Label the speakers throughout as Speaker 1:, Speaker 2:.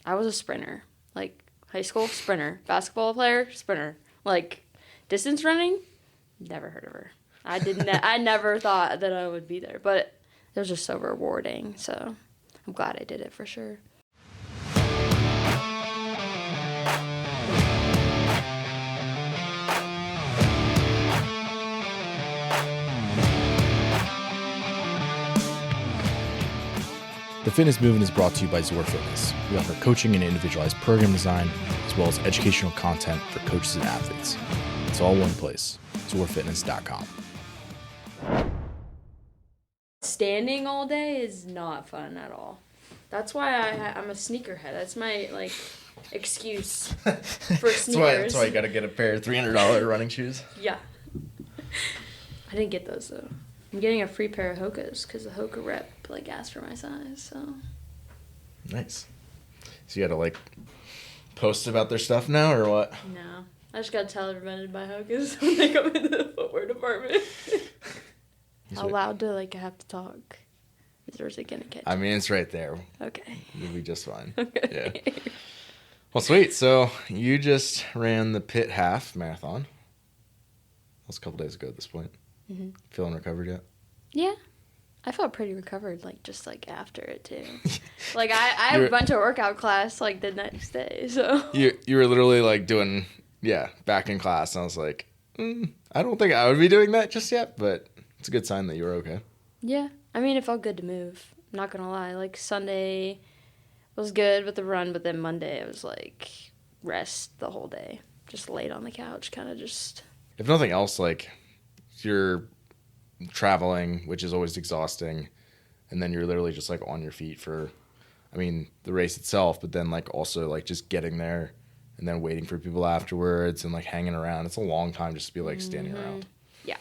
Speaker 1: I was a sprinter. Like, high school, sprinter. Basketball player, sprinter. Like, distance running, never heard of her. I never thought that I would be there, but it was just so rewarding, so I'm glad I did it for sure.
Speaker 2: The Fitness Movement is brought to you by Zor Fitness. We offer coaching and individualized program design, as well as educational content for coaches and athletes. It's all one place, zorfitness.com.
Speaker 1: Standing all day is not fun at all. That's why I'm a sneakerhead. That's my, like, excuse for sneakers.
Speaker 3: That's why you got to get a pair of $300 running shoes.
Speaker 1: Yeah. I didn't get those, though. I'm getting a free pair of Hoka's because the Hoka rep, like, asked for my size, so.
Speaker 3: Nice. So you got to, like, post about their stuff now, or what?
Speaker 1: No. I just got to tell everybody to buy Hoka's when they come into the footwear department. How loud do, like, I have to talk? Or is it going to catch?
Speaker 3: I mean, it's right there.
Speaker 1: Okay.
Speaker 3: You'll be just fine.
Speaker 1: Okay.
Speaker 3: Yeah. Well, sweet. So you just ran the Pitt half marathon. That was a couple days ago at this point.
Speaker 1: Mm-hmm.
Speaker 3: Feeling recovered yet?
Speaker 1: Yeah. I felt pretty recovered, like, just, like, after it, too. Like, I have a bunch of workout class, like, the next day, so.
Speaker 3: You were literally, like, doing, back in class, and I was like, I don't think I would be doing that just yet, but it's a good sign that you were okay.
Speaker 1: Yeah. I mean, it felt good to move. I'm not going to lie. Like, Sunday was good with the run, but then Monday it was, like, rest the whole day. Just laid on the couch, kind of just.
Speaker 3: If nothing else, like, you're traveling, which is always exhausting, and then you're literally just, like, on your feet for, I mean, the race itself, but then, like, also, like, just getting there and then waiting for people afterwards and, like, hanging around. It's a long time just to be, like, standing around.
Speaker 1: Yeah.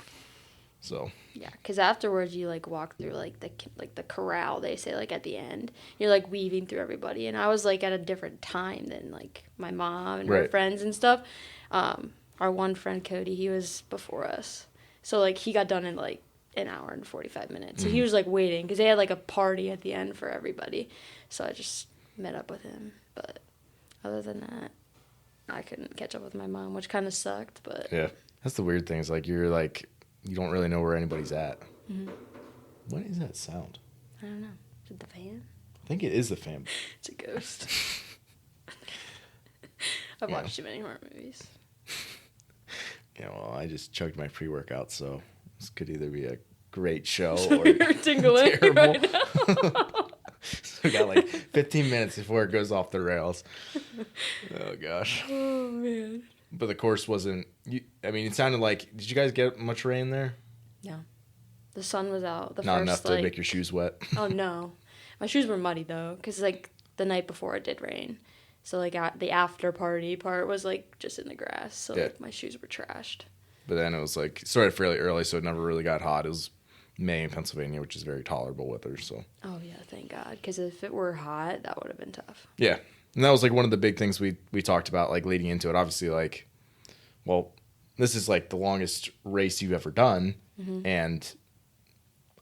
Speaker 3: So.
Speaker 1: Yeah, because afterwards you, like, walk through, like, the corral, they say, like, at the end. You're, like, weaving through everybody. And I was, like, at a different time than, like, my mom and her friends and stuff. Our one friend, Cody, he was before us. So, like, he got done in, like, an hour and 45 minutes. So he was, like, waiting because they had, like, a party at the end for everybody. So I just met up with him. But other than that, I couldn't catch up with my mom, which kind of sucked. But
Speaker 3: Yeah. That's the weird thing is, like, you're, like, you don't really know where anybody's at.
Speaker 1: Mm-hmm.
Speaker 3: What is that sound?
Speaker 1: I don't know. Is it the fan?
Speaker 3: I think it is the fan.
Speaker 1: It's a ghost. I've watched too many horror movies.
Speaker 3: Yeah, well, I just chugged my pre-workout, so this could either be a great show or
Speaker 1: You're tingling
Speaker 3: terrible.
Speaker 1: right now.
Speaker 3: So we got like 15 minutes before it goes off the rails. Oh, gosh.
Speaker 1: Oh, man.
Speaker 3: But the course wasn't, I mean, it sounded like, did you guys get much rain there?
Speaker 1: No. The sun was out.
Speaker 3: Not enough to make your shoes wet.
Speaker 1: Oh, no. My shoes were muddy, though, because, like, the night before it did rain. So, like, the after party part was, like, just in the grass. So, like, my shoes were trashed.
Speaker 3: But then it was, like, started fairly early, so it never really got hot. It was May in Pennsylvania, which is very tolerable weather, so.
Speaker 1: Oh, yeah, thank God. Because if it were hot, that would have been tough.
Speaker 3: Yeah. And that was, like, one of the big things we talked about, like, leading into it. Obviously, like, well, this is, like, the longest race you've ever done. Mm-hmm. And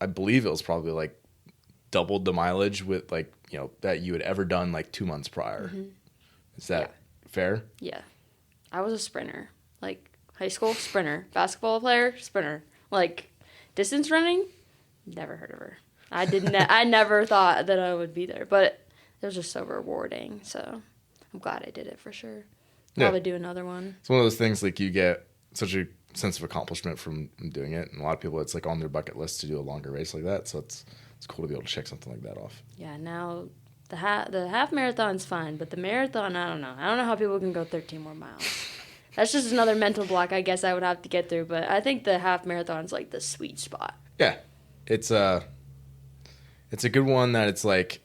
Speaker 3: I believe it was probably, like, doubled the mileage with, like, you know, that you had ever done, like, 2 months prior. Mm-hmm. Is that fair? Yeah.
Speaker 1: I was a sprinter. Like, high school, sprinter. Basketball player, sprinter. Like, distance running, never heard of her. I never thought that I would be there. But it was just so rewarding. So I'm glad I did it for sure. Probably do another one.
Speaker 3: It's one of those things, like, you get such a sense of accomplishment from doing it. And a lot of people, it's, like, on their bucket list to do a longer race like that. So it's cool to be able to check something like that off.
Speaker 1: Yeah, now the half marathon's fine, but the marathon, I don't know. I don't know how people can go 13 more miles. That's just another mental block I guess I would have to get through, but I think the half marathon's, like, the sweet spot.
Speaker 3: Yeah. It's a good one that it's, like,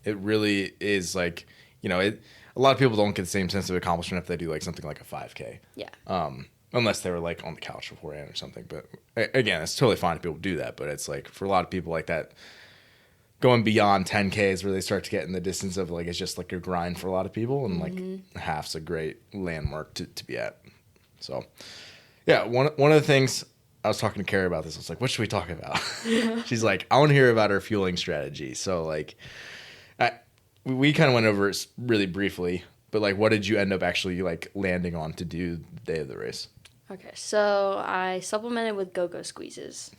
Speaker 3: it really is, like, you know, a lot of people don't get the same sense of accomplishment if they do, like, something like a 5K.
Speaker 1: Yeah.
Speaker 3: Unless they were, like, on the couch beforehand or something. But, again, it's totally fine if people do that, but it's, like, for a lot of people, like, that going beyond 10Ks where they start to get in the distance of, like, it's just, like, a grind for a lot of people, and, like, half's a great landmark to be at. So, yeah, one of the things, I was talking to Carrie about this, I was like, what should we talk about? Yeah. She's like, I want to hear about her fueling strategy. So, like, we kind of went over it really briefly, but like, what did you end up actually like landing on to do the day of the race?
Speaker 1: Okay, so I supplemented with Go-Go squeezes,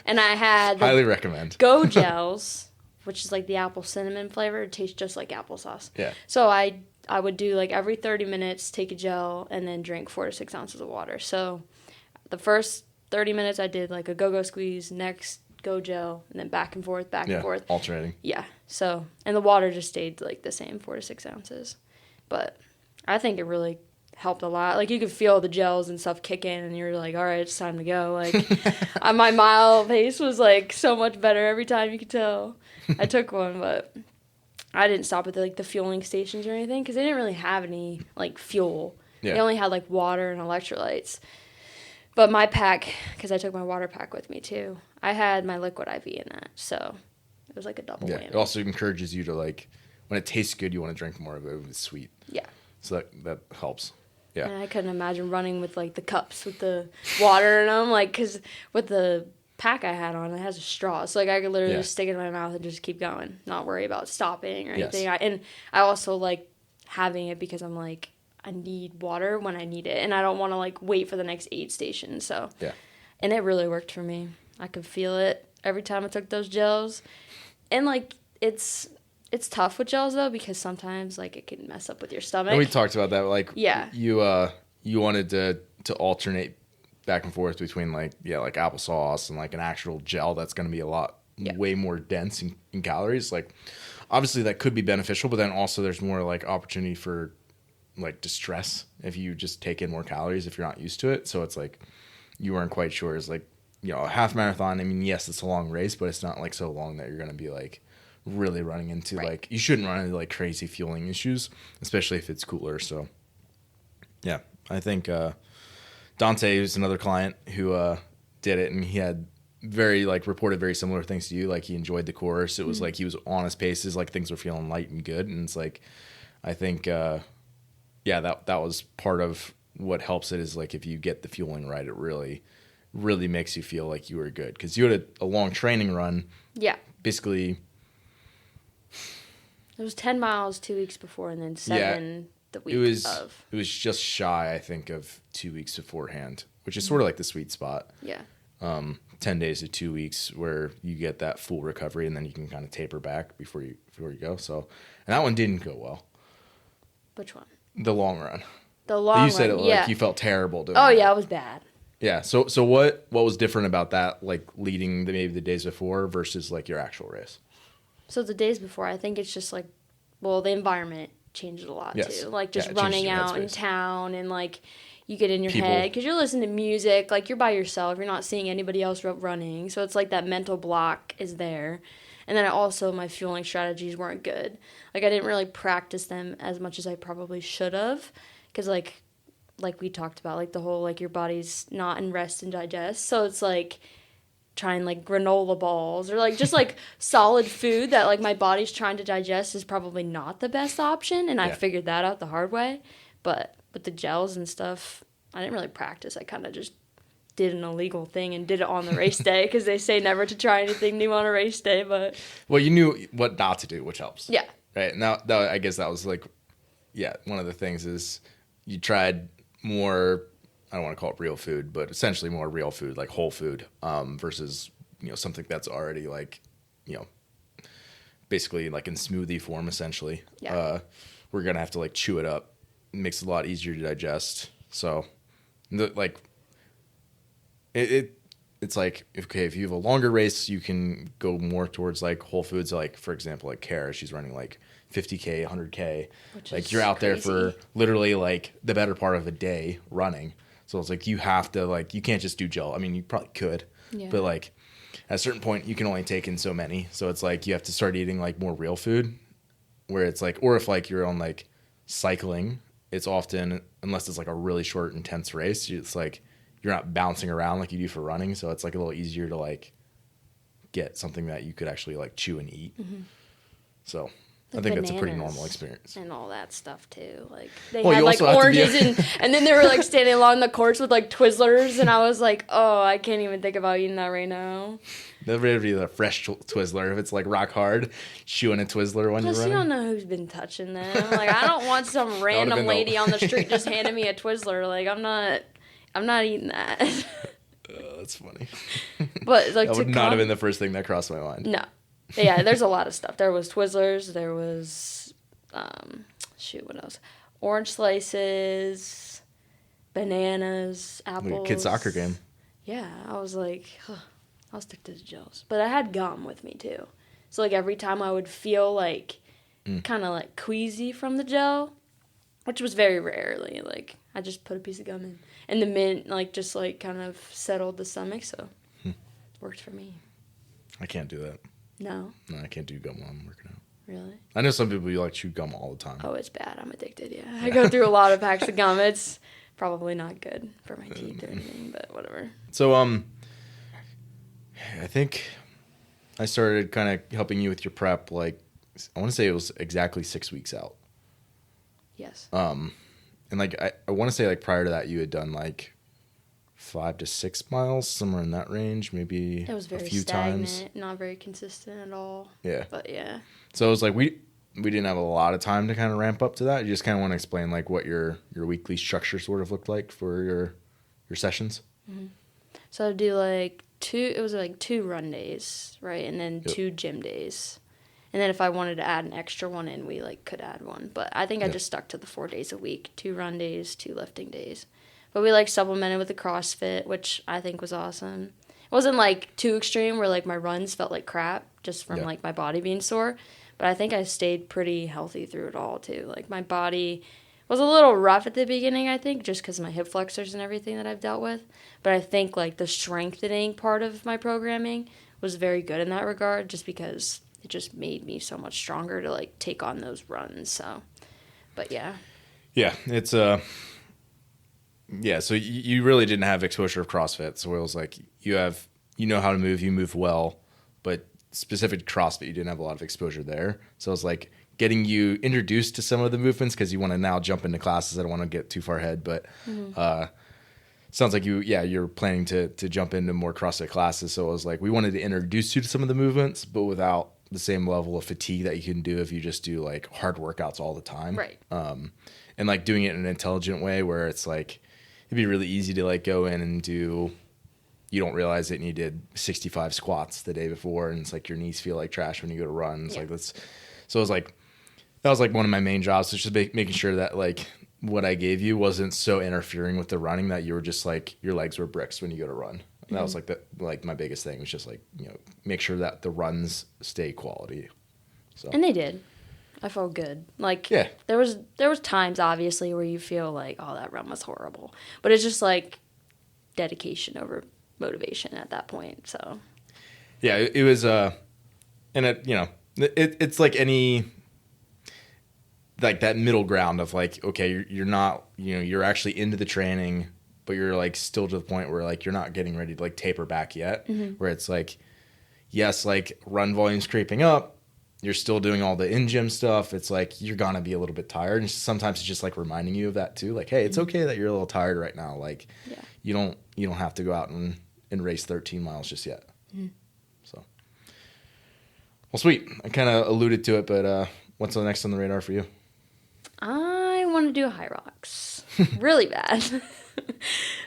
Speaker 1: and I had
Speaker 3: highly recommend
Speaker 1: Go gels, which is like the apple cinnamon flavor. It tastes just like applesauce.
Speaker 3: Yeah.
Speaker 1: So I would do like every 30 minutes, take a gel, and then drink 4 to 6 ounces of water. So the first 30 minutes I did like a Go-Go squeeze, next Go gel, and then back and forth,
Speaker 3: alternating.
Speaker 1: Yeah. So, and the water just stayed like the same, 4 to 6 ounces. But I think it really helped a lot. Like, you could feel the gels and stuff kick in, and you're like, all right, it's time to go. Like, my mile pace was like so much better every time, you could tell. I took one, but I didn't stop at the fueling stations or anything because they didn't really have any like fuel. Yeah. They only had like water and electrolytes. But my pack, because I took my water pack with me too, I had my liquid IV in that, so it was like a double whammy.
Speaker 3: It also encourages you to like, when it tastes good, you want to drink more of it. It's sweet.
Speaker 1: Yeah.
Speaker 3: So that helps. Yeah.
Speaker 1: And I couldn't imagine running with like the cups with the water in them, like, because with the pack I had on, it has a straw, so like I could literally just stick it in my mouth and just keep going, not worry about stopping or anything.
Speaker 3: Yes.
Speaker 1: And I also like having it because I'm like, I need water when I need it, and I don't want to like wait for the next aid station. So
Speaker 3: yeah,
Speaker 1: and it really worked for me. I could feel it every time I took those gels, and like it's tough with gels though because sometimes like it can mess up with your stomach.
Speaker 3: And we talked about that. Like
Speaker 1: yeah,
Speaker 3: you wanted to alternate back and forth between like applesauce and like an actual gel that's going to be a lot way more dense in calories. Like obviously that could be beneficial, but then also there's more like opportunity for like distress if you just take in more calories if you're not used to it. So it's like you weren't quite sure. It's like, a half marathon, I mean, yes, it's a long race, but it's not like so long that you're going to be like really running into like, you shouldn't run into like crazy fueling issues, especially if it's cooler. So yeah, I think Dante, who's another client who did it, and he had reported very similar things to you. Like he enjoyed the course. It was like he was on his paces, like things were feeling light and good. And it's like, I think, that was part of what helps it is like if you get the fueling right, it really, really makes you feel like you were good. Because you had a long training run.
Speaker 1: Yeah.
Speaker 3: Basically.
Speaker 1: It was 10 miles 2 weeks before and then 7 the week of.
Speaker 3: It was just shy, I think, of 2 weeks beforehand, which is sort of like the sweet spot.
Speaker 1: Yeah.
Speaker 3: 10 days to 2 weeks where you get that full recovery and then you can kind of taper back before you go. So, and that one didn't go well.
Speaker 1: Which one?
Speaker 3: The long run.
Speaker 1: The long run.
Speaker 3: You said it like you felt terrible doing
Speaker 1: it.
Speaker 3: It
Speaker 1: was bad.
Speaker 3: Yeah. So what was different about that, like leading maybe the days before versus like your actual race?
Speaker 1: So the days before, I think it's just like, well, the environment changed a lot too. Like just running out in town and like you get in your head because you're listening to music. Like you're by yourself. You're not seeing anybody else running. So it's like that mental block is there. And then also my fueling strategies weren't good. Like I didn't really practice them as much as I probably should have. Because like we talked about, like the whole like your body's not in rest and digest. So it's like trying like granola balls or like just like solid food that like my body's trying to digest is probably not the best option. And I figured that out the hard way. But with the gels and stuff, I didn't really practice. I kind of just did an illegal thing and did it on the race day because they say never to try anything new on a race day. But
Speaker 3: well, you knew what not to do, which helps.
Speaker 1: Yeah.
Speaker 3: Right. Now, I guess that was like, one of the things is you tried more. I don't want to call it real food, but essentially more real food, like whole food, versus something that's already like, basically like in smoothie form. Essentially, we're gonna have to like chew it up. It makes it a lot easier to digest. So, it's like, okay, if you have a longer race, you can go more towards like whole foods. Like for example, like Kara, she's running like 50K, 100K. Like you're out there for literally like the better part of a day running. So it's like you have to like, you can't just do gel. I mean, you probably could, but like at a certain point you can only take in so many. So it's like you have to start eating like more real food where it's like, or if like you're on like cycling, it's often, unless it's like a really short, intense race, it's like you're not bouncing around like you do for running. So it's like a little easier to like get something that you could actually like chew and eat. Mm-hmm. So I think that's a pretty normal experience.
Speaker 1: And all that stuff too. Like they
Speaker 3: Well,
Speaker 1: had like oranges
Speaker 3: be...
Speaker 1: and then they were like standing along the courts with like Twizzlers, and I was like, oh, I can't even think about eating that right now.
Speaker 3: There'll be a fresh Twizzler if it's like rock hard, chewing a Twizzler when
Speaker 1: Plus,
Speaker 3: you're running.
Speaker 1: you don't know who's been touching them. Like I don't want some random lady on the street just handing me a Twizzler. Like I'm not eating that.
Speaker 3: That's funny.
Speaker 1: But like
Speaker 3: that would not have been the first thing that crossed my mind.
Speaker 1: No. Yeah, there's a lot of stuff. There was Twizzlers. There was, what else? Orange slices, bananas, apples.
Speaker 3: Like a kid soccer game.
Speaker 1: Yeah, I was like, I'll stick to the gels. But I had gum with me too. So like every time I would feel like kind of like queasy from the gel, which was very rarely. Like I just put a piece of gum in, and the mint like just like kind of settled the stomach. So it worked for me.
Speaker 3: I can't do that.
Speaker 1: No,
Speaker 3: I can't do gum while I'm working out.
Speaker 1: Really?
Speaker 3: I know some people, you like chew gum all the time.
Speaker 1: Oh, it's bad. I'm addicted, yeah. I go through a lot of packs of gum. It's probably not good for my teeth or anything, but whatever.
Speaker 3: So, I think I started kind of helping you with your prep, like, I want to say it was exactly 6 weeks out.
Speaker 1: Yes.
Speaker 3: And, like, I want to say, like, prior to that, you had done, like, 5 to 6 miles, somewhere in that range, maybe
Speaker 1: it was very
Speaker 3: a few
Speaker 1: stagnant,
Speaker 3: times.
Speaker 1: Not very consistent at all.
Speaker 3: Yeah.
Speaker 1: But, yeah.
Speaker 3: So, it was like, we didn't have a lot of time to kind of ramp up to that. You just kind of want to explain, like, what your weekly structure sort of looked like for your sessions?
Speaker 1: Mm-hmm. So, I'd do, like, two run days, right? And then 2 gym days. And then if I wanted to add an extra one in, we, like, could add one. But I think I just stuck to the 4 days a week, 2 run days, 2 lifting days. But we, like, supplemented with the CrossFit, which I think was awesome. It wasn't, like, too extreme where, like, my runs felt like crap just from, like, my body being sore. But I think I stayed pretty healthy through it all, too. Like, my body was a little rough at the beginning, I think, just because of my hip flexors and everything that I've dealt with. But I think, like, the strengthening part of my programming was very good in that regard just because it just made me so much stronger to, like, take on those runs. So, but, yeah.
Speaker 3: Yeah, it's yeah, so you really didn't have exposure of CrossFit. So it was like you know how to move, you move well, but specific to CrossFit, you didn't have a lot of exposure there. So it was like getting you introduced to some of the movements because you want to now jump into classes. I don't want to get too far ahead, but sounds like you're planning to jump into more CrossFit classes. So it was like we wanted to introduce you to some of the movements, but without the same level of fatigue that you can do if you just do like hard workouts all the time.
Speaker 1: Right.
Speaker 3: And like doing it in an intelligent way where it's like, it'd be really easy to like go in and you don't realize it and you did 65 squats the day before and it's like your knees feel like trash when you go to run. It's like so it was like that was like one of my main jobs, was just making sure that like what I gave you wasn't so interfering with the running that you were just like your legs were bricks when you go to run. And that was like my biggest thing was just like, you know, make sure that the runs stay quality. So
Speaker 1: And they did. I felt good. Like, there was times, obviously, where you feel like, oh, that run was horrible. But it's just, like, dedication over motivation at that point, so.
Speaker 3: Yeah, it was, and it, you know, it's like any, like that middle ground of like, okay, you're not, you know, you're actually into the training, but you're like still to the point where like you're not getting ready to like taper back yet, where it's like, yes, like run volume's creeping up, you're still doing all the in-gym stuff. It's like you're gonna be a little bit tired, and sometimes it's just like reminding you of that too. Like, hey, it's okay that you're a little tired right now. Like, you don't have to go out and race 13 miles just yet. So, well, sweet. I kind of alluded to it, but what's the next on the radar for you?
Speaker 1: I want to do a high rocks really bad.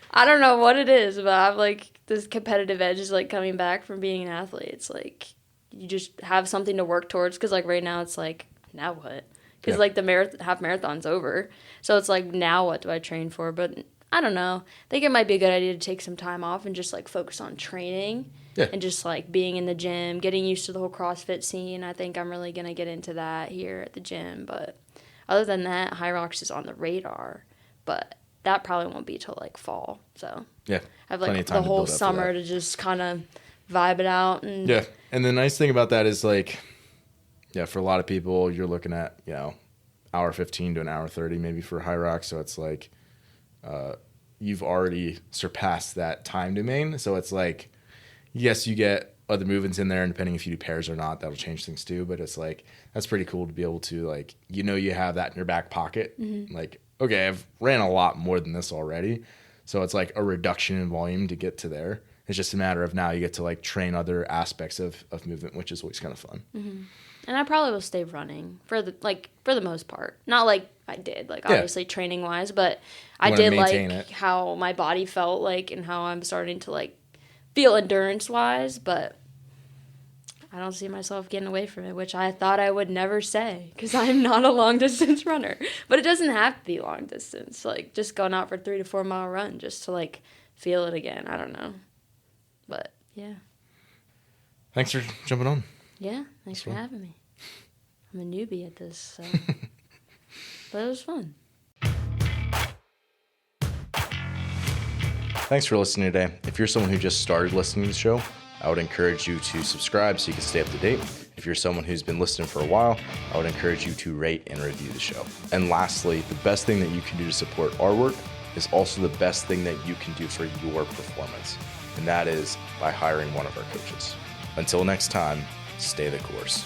Speaker 1: I don't know what it is, but I've like this competitive edge is like coming back from being an athlete. It's like you just have something to work towards because like right now it's like, now what? Because like the half marathon's over. So it's like, now what do I train for? But I don't know. I think it might be a good idea to take some time off and just like focus on training and just like being in the gym, getting used to the whole CrossFit scene. I think I'm really going to get into that here at the gym. But other than that, High Rocks is on the radar. But that probably won't be till like fall. So I have like the whole summer to just kind of vibe it out. And
Speaker 3: and the nice thing about that is like, for a lot of people, you're looking at, you know, hour 15 to an hour 30 maybe for High Rocks. So it's like you've already surpassed that time domain. So it's like, yes, you get other movements in there, and depending if you do pairs or not, that'll change things too. But it's like, that's pretty cool to be able to, like, you have that in your back pocket. Like, okay, I've ran a lot more than this already. So it's like a reduction in volume to get to there. It's just a matter of now you get to like train other aspects of movement, which is always kind of fun.
Speaker 1: And I probably will stay running for the most part. Not like I did, like obviously training wise, but I did like how my body felt like and how I'm starting to like feel endurance wise, but I don't see myself getting away from it, which I thought I would never say because I'm not a long distance runner. But it doesn't have to be long distance. Like just going out for 3 to 4 mile run just to like feel it again. I don't know. But yeah.
Speaker 3: Thanks for jumping on.
Speaker 1: Yeah, thanks for having me. I'm a newbie at this, so. But it was fun.
Speaker 2: Thanks for listening today. If you're someone who just started listening to the show, I would encourage you to subscribe so you can stay up to date. If you're someone who's been listening for a while, I would encourage you to rate and review the show. And lastly, the best thing that you can do to support our work is also the best thing that you can do for your performance. And that is by hiring one of our coaches. Until next time, stay the course.